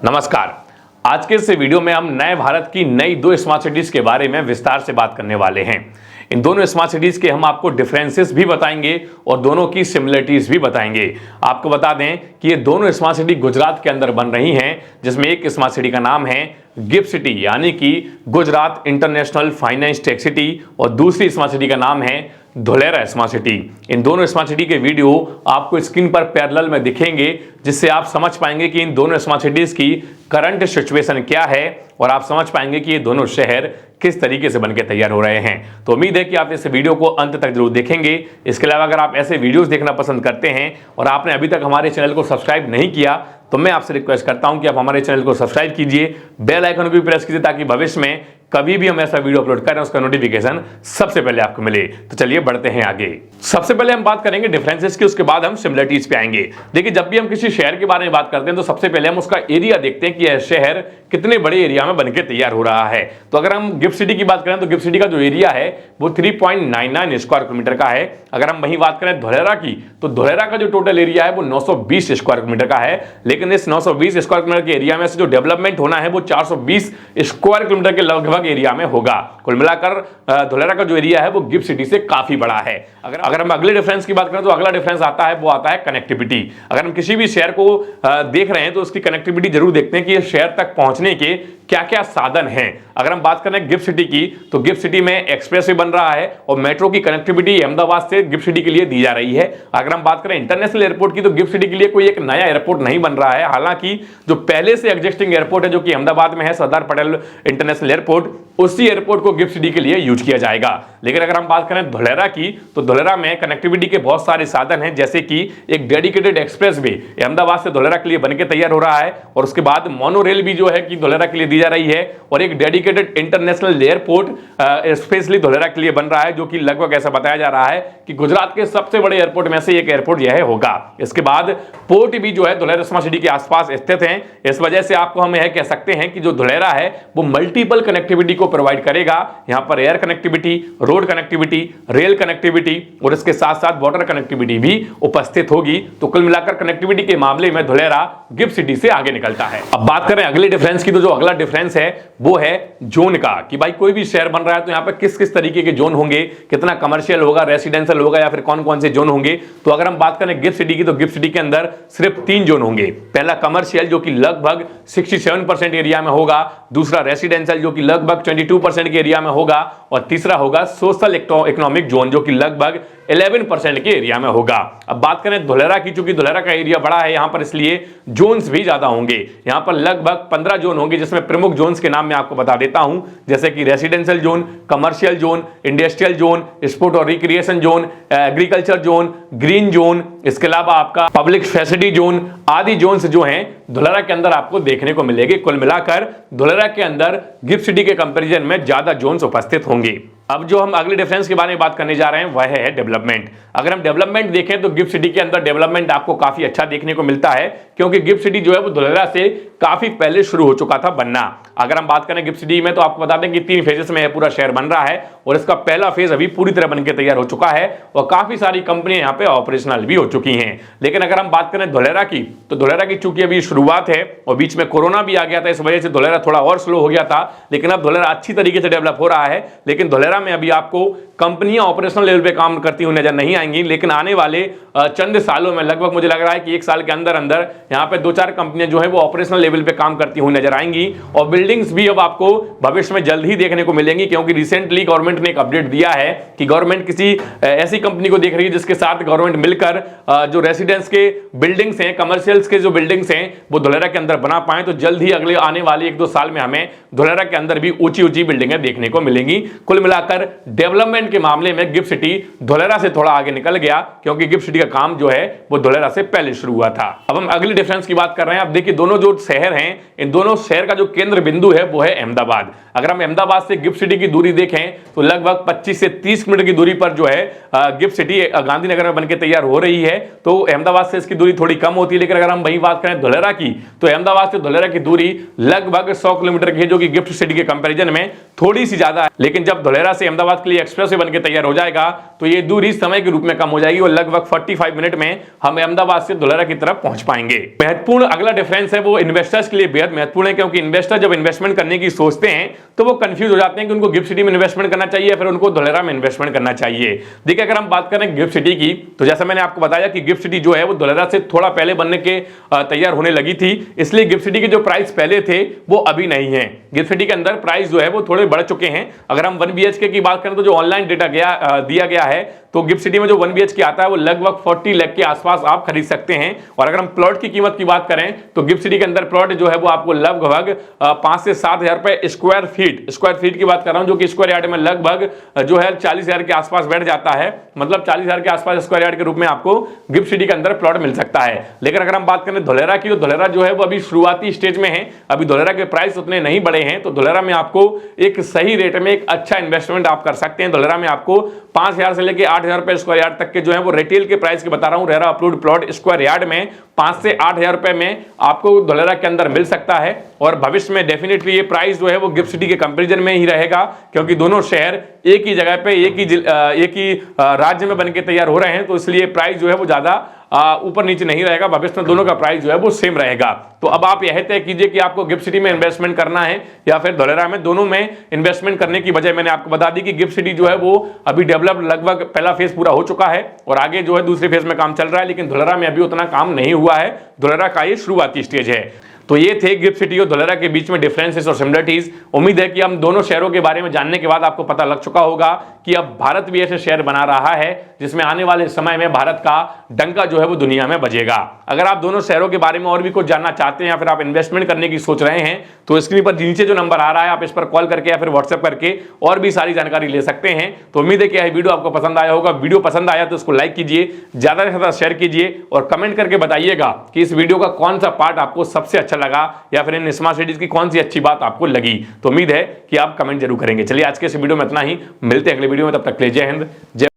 नमस्कार। आज के इस वीडियो में हम नए भारत की नई दो स्मार्ट सिटीज के बारे में विस्तार से बात करने वाले हैं। इन दोनों स्मार्ट सिटीज के हम आपको डिफरेंसेस भी बताएंगे और दोनों की सिमिलरिटीज भी बताएंगे। आपको बता दें कि ये दोनों स्मार्ट सिटी गुजरात के अंदर बन रही हैं, जिसमें एक स्मार्ट सिटी का नाम है गिफ्ट सिटी यानी कि Gujarat international finance tech city और दूसरी स्मार्ट सिटी का नाम है धुलेरा स्मार्ट सिटी। इन दोनों स्मार्ट सिटी के वीडियो आपको स्क्रीन पर पैरेलल में दिखेंगे, जिससे आप समझ पाएंगे कि इन दोनों स्मार्ट सिटीज की करंट सिचुएशन क्या है और आप समझ पाएंगे कि ये दोनों शहर किस तरीके से बनके तैयार हो रहे हैं। तो उम्मीद है कि आप इस वीडियो को अंत तक जरूर देखेंगे। इसके अलावा अगर आप ऐसे वीडियोस देखना पसंद करते हैं और आपने अभी तक हमारे चैनल को सब्सक्राइब नहीं किया तो मैं आपसे रिक्वेस्ट करता हूं कि आप हमारे चैनल को सब्सक्राइब कीजिए, बेल आइकन को भी प्रेस कीजिए ताकि भविष्य में कभी भी हम ऐसा वीडियो अपलोड करें उसका नोटिफिकेशन सबसे पहले आपको मिले। तो चलिए बढ़ते हैं आगे। सबसे पहले हम बात करेंगे डिफरेंसेस की, उसके बाद हम सिमिलरिटीज पे आएंगे। देखिए, जब भी हम किसी शहर के बारे में बात करते हैं तो सबसे पहले हम उसका एरिया देखते हैं कि यह शहर कितने बड़े एरिया में बनके तैयार हो रहा है। तो अगर हम गिफ्ट सिटी की बात करें तो गिफ्ट सिटी का जो एरिया है वो 3.99 स्क्वायर किलोमीटर का है। अगर हम वहीं बात करें धुलेरा की तो धुलेरा का जो टोटल एरिया है वो 920 स्क्वायर किलोमीटर का है। लेकिन इस 920 स्क्वायर किलोमीटर के एरिया में से जो डेवलपमेंट होना है वो 420 स्क्वायर किलोमीटर के लगभग एरिया में होगा। कुल मिलाकर धुलेरा का जो एरिया है वो गिफ्ट सिटी से काफी बड़ा है। अगर हम अगले डिफरेंस की बात करें तो अगला डिफरेंस आता है वो आता है कनेक्टिविटी। अगर हम किसी भी शहर को देख रहे हैं तो उसकी कनेक्टिविटी जरूर देखते हैं कि इस शहर तक पहुंचने के क्या क्या साधन हैं। अगर हम बात करें गिफ्ट सिटी की तो गिफ्ट सिटी में एक्सप्रेसवे बन रहा है और मेट्रो की कनेक्टिविटी अहमदाबाद से गिफ्ट सिटी के लिए दी जा रही है। अगर हम बात करें इंटरनेशनल एयरपोर्ट की तो गिफ्ट सिटी के लिए कोई एक नया एयरपोर्ट नहीं बन रहा है। हालांकि जो पहले से एग्जिस्टिंग एयरपोर्ट है जो कि अहमदाबाद में है, सरदार पटेल इंटरनेशनल एयरपोर्ट, उसी एयरपोर्ट को गिफ्ट सिटी के लिए यूज किया जाएगा। लेकिन अगर हम बात करें धुलेरा की तो धुलेरा में कनेक्टिविटी के बहुत सारे साधन हैं, जैसे कि एक डेडिकेटेड एक्सप्रेस वे अहमदाबाद से धुलेरा के लिए बनके तैयार हो रहा है और उसके बाद मोनोरेल भी जो है कि धुलेरा के लिए दी जा रही है और एक dedicated international airport specially Dholera के लिए बन रहा है, जो कि लगभग ऐसा बताया जा रहा है कि गुजरात के सबसे बड़े एयरपोर्ट में से एक एयरपोर्ट यह होगा। इसके बाद पोर्ट भी जो है धुलेरा स्मार्ट सिटी के आसपास स्थित हैं। इस वजह से आपको हम यह कह सकते हैं कि जो धुलेरा है वो मल्टीपल कनेक्टिविटी को प्रोवाइड करेगा। यहां पर air connectivity, road connectivity, rail connectivity और इसके साथ साथ वाटर कनेक्टिविटी भी उपस्थित होगी। तो कुल मिलाकर कनेक्टिविटी के मामले में धुलेरा गिफ्ट सिटी से आगे निकलता है। अब बात करें अगले डिफरेंस की तो जो अगला डिफरेंस है वो है जोन का, कि भाई कोई भी शहर बन रहा है तो यहां पर किस किस तरीके के जोन होंगे, कितना कमर्शियल होगा, रेसिडेंशियल होगा या फिर कौन कौन से जोन होंगे। तो अगर हम बात करें गिफ्ट सिटी की तो गिफ्ट सिटी के अंदर सिर्फ 3 जोन होंगे। पहला कमर्शियल जो कि लगभग 67% एरिया में होगा, दूसरा रेसिडेंशियल जो कि लगभग 22% के एरिया में होगा और तीसरा होगा सोशल इकोनॉमिक जोन जो कि लगभग 11% के एरिया में होगा। अब बात करें धुलेरा की, चूंकि धुलेरा का एरिया बड़ा है यहां पर, इसलिए जोन्स भी ज्यादा होंगे। यहां पर लगभग 15 जोन होंगे, जिसमें प्रमुख जोन्स के नाम मैं आपको बता देता हूं, जैसे कि residential zone, commercial zone, industrial zone, sport और recreation zone, agriculture zone, green zone, इसके अलावा आपका पब्लिक फैसिलिटी जोन आदि जोन्स जो हैं धुलेरा के अंदर आपको देखने को मिलेंगे। कुल मिलाकर धुलेरा के अंदर गिफ्ट सिटी के कंपैरिजन में ज्यादा जोन्स उपस्थित होंगे। अब जो हम अगले डिफरेंस के बारे में बात करने जा रहे हैं वह है डेवलपमेंट। अगर हम डेवलपमेंट देखें तो गिफ्ट सिटी के अंदर डेवलपमेंट आपको काफी अच्छा देखने को मिलता है, क्योंकि गिफ्ट सिटी जो है वो धुलेरा से काफी पहले शुरू हो चुका था बनना। अगर हम बात करें गिफ्ट सिटी में तो आपको बता दें कि 3 फेजेस में यह पूरा शहर बन रहा है और इसका पहला फेज अभी पूरी तरह बनकर तैयार हो चुका है और काफी सारी कंपनियां यहाँ पे ऑपरेशनल भी हो चुकी हैं। लेकिन अगर हम बात करें धुलेरा की तो धुलेरा की चूंकि अभी शुरुआत है और बीच में कोरोना भी आ गया था, इस वजह से धुलेरा थोड़ा और स्लो हो गया था। लेकिन अब धुलेरा अच्छी तरीके से डेवलप हो रहा है। लेकिन धुलेरा में अभी आपको कंपनियां ऑपरेशनल लेवल पे काम करती हुई नजर नहीं आएंगी, लेकिन आने वाले चंद सालों में लगभग मुझे लग रहा है कि 1 साल के अंदर अंदर यहाँ पे 2-4 कंपनियां जो है वो ऑपरेशनल लेवल पे काम करती हुई नजर आएंगी और बिल्डिंग्स भी अब आपको भविष्य में जल्द ही देखने को मिलेंगी, क्योंकि रिसेंटली गवर्नमेंट ने एक अपडेट दिया है कि गवर्नमेंट किसी ऐसी कंपनी को देख रही है जिसके साथ गवर्नमेंट मिलकर जो रेसिडेंस के बिल्डिंग्स हैं, कमर्शियल्स के जो बिल्डिंग्स हैं वो धुलेरा के अंदर बना पाए। तो जल्द ही अगले आने वाले 1-2 साल में हमें धुलेरा के अंदर भी ऊंची बिल्डिंगें देखने को मिलेंगी। कुल मिलाकर डेवलपमेंट के मामले में गिफ्ट सिटी धुलेरा से थोड़ा आगे निकल गया, क्योंकि गिफ्ट सिटी का काम जो है वो धुलेरा से पहले शुरू हुआ था। अब हम अगली डिफरेंस की बात कर रहे हैं। अब देखिए, दोनों जो शहर हैं इन दोनों शहर का जो केंद्र बिंदु है वो है अहमदाबाद। अगर हम अहमदाबाद से गिफ्ट सिटी की दूरी देखें तो लगभग 25 से 30 किलोमीटर की दूरी पर जो है गिफ्ट सिटी गांधीनगर में बनकर तैयार हो रही है। तो अहमदाबाद से इसकी दूरी थोड़ी कम होती है। लेकिन अगर हम वही बात करें धुलेरा की तो अहमदाबाद से धुलेरा की दूरी लगभग 100 किलोमीटर की है, जो कि गिफ्ट सिटी के कंपैरिजन में थोड़ी सी ज्यादा है। लेकिन जब धुलेरा से अहमदाबाद के लिए एक्सप्रेस वे बनकर तैयार हो जाएगा तो ये दूरी समय के रूप में कम हो जाएगी और लगभग 45 मिनट में हम अहमदाबाद से धुलेरा की तरफ पहुंच पाएंगे। महत्वपूर्ण अगला डिफरेंस है वो इन्वेस्टर्स के लिए बेहद महत्वपूर्ण है, क्योंकि इन्वेस्टर जब इन्वेस्टमेंट करने की सोचते हैं तो वो कंफ्यूज हो जाते हैं कि उनको गिफ्ट सिटी में इन्वेस्टमेंट करना चाहिए या फिर उनको धोलेरा में इन्वेस्टमेंट करना चाहिए। देखिए, अगर हम बात करें गिफ्ट सिटी की, तो जैसा मैंने आपको बताया कि गिफ्ट सिटी जो है वो धोलेरा से थोड़ा पहले बनने के तैयार होने लगी थी, इसलिए गिफ्ट सिटी के जो प्राइस पहले थे वो अभी नहीं है। गिफ्ट सिटी के अंदर प्राइस जो है वो थोड़े बढ़ चुके हैं। अगर हम 1 BHK की बात करें तो जो ऑनलाइन डेटा दिया गया है, तो गिफ्ट सिटी में जो 1 BHK आता है वो लगभग 40 लाख के आसपास आप खरीद सकते हैं। और अगर हम प्लॉट की कीमत की बात करें तो गिफ्ट सिटी के अंदर प्लॉट जो है वो आपको लगभग 5 से 7 हजार रुपए स्क्वायर फीट की बात कर रहा हूं, जो कि स्क्वायर यार्ड में लगभग जो है 40 हजार के आसपास बैठ जाता है। मतलब 40 हजार के आसपास स्क्वायर यार्ड के रूप में आपको गिफ्ट सिटी के अंदर प्लॉट मिल सकता है। लेकिन अगर हम बात करें धोलेरा की, तो धोलेरा जो है वो अभी शुरुआती स्टेज में है, अभी धोलेरा के प्राइस उतने नहीं बढ़े हैं। तो धोलेरा में आपको एक सही रेट में एक अच्छा इन्वेस्टमेंट आप कर सकते हैं। धोलेरा में आपको 5,000 से लेकर 8,000 रुपए स्क्वायर यार्ड तक के जो है वो रिटेल के प्राइस के बता रहा हूं, RERA approved plot square yard में 5 से 8,000 रुपए में आपको धोलेरा के अंदर मिल सकता है। और भविष्य में डेफिनेटली ये प्राइस जो है वो गिफ्ट सिटी के कंपैरिजन में ही रहेगा, क्योंकि दोनों शहर एक ही जगह पे एक ही राज्य में बनके तैयार हो रहे हैं, तो इसलिए प्राइस जो है वो ज्यादा ऊपर नीचे नहीं रहेगा। भविष्य में दोनों का प्राइस जो है वो सेम रहेगा। तो अब आप यह तय कीजिए कि आपको गिफ्ट सिटी में इन्वेस्टमेंट करना है या फिर धोलेरा में। दोनों में इन्वेस्टमेंट करने की वजह मैंने आपको बता दी कि गिफ्ट सिटी जो है वो अभी डेवलप, लगभग पहला फेज पूरा हो चुका है और आगे जो है दूसरे फेज में काम चल रहा है, लेकिन धोलेरा में अभी उतना काम नहीं हुआ है। धोलेरा का ये शुरुआती स्टेज है। तो ये थे गिफ्ट सिटी और धोलेरा के बीच में डिफरेंसेस और सिमिलरिटीज। उम्मीद है कि हम दोनों शहरों के बारे में जानने के बाद आपको पता लग चुका होगा कि अब भारत भी ऐसे शहर बना रहा है जिसमें आने वाले समय में भारत का डंका जो है वो दुनिया में बजेगा। अगर आप दोनों शहरों के बारे में और भी कुछ जानना चाहते हैं या फिर आप इन्वेस्टमेंट करने की सोच रहे हैं, तो स्क्रीन पर नीचे जो नंबर आ रहा है आप इस पर कॉल करके या फिर व्हाट्सएप करके और भी सारी जानकारी ले सकते हैं। तो उम्मीद है कि यह वीडियो आपको पसंद आया होगा। वीडियो पसंद आया तो इसको लाइक कीजिए, ज्यादा से ज्यादा शेयर कीजिए और कमेंट करके बताइएगा कि इस वीडियो का कौन सा पार्ट आपको सबसे अच्छा लगा या फिर इन स्मार्ट सिटीज की कौन सी अच्छी बात आपको लगी। तो उम्मीद है कि आप कमेंट जरूर करेंगे। चलिए, आज के इस वीडियो में इतना ही, मिलते हैं अगले वीडियो में, तब तक के लिए जय हिंद, जय